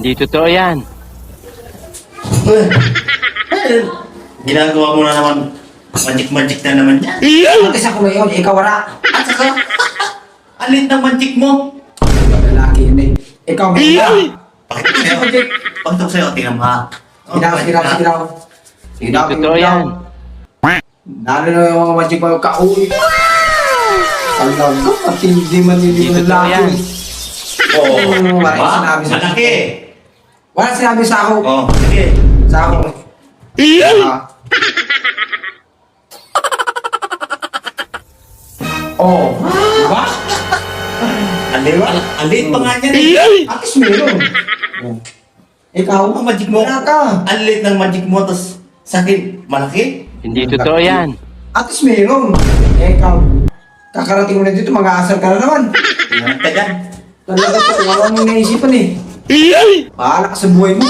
Hindi totoo yan. Ginagawa mo na naman. Magic-magic na naman yan. Kasi ako ngayon, ikaw wala. At saka, alin ng magic mo? Lalaki yun eh. Ikaw ngayon. Pakita ko sa'yo. Pakita ko sa'yo, tingnan mo ha. Sigiraw. Hindi totoo yan. Lalo na yung mga magic mo, kauwi. Alam mo, pati hindi maniliw ng laki. Oo. Maraming sinabi sa Malaki. Wala sinabi sa ako. Oo, sige. Sa ako. Oh, diba? Alin pa nga niyan eh. At least meron. Oh. Ikaw, Ang magic mo. wala ka. Alin ng magic mo, tapos sa akin, malaki. Hindi totoo yan. At least meron. Ikaw, kakarating mo na dito, mag-aasar ka na naman. Tingnan ka dyan. Talaga to, wala mong naisipan eh. Bahala ka sa buhay mo.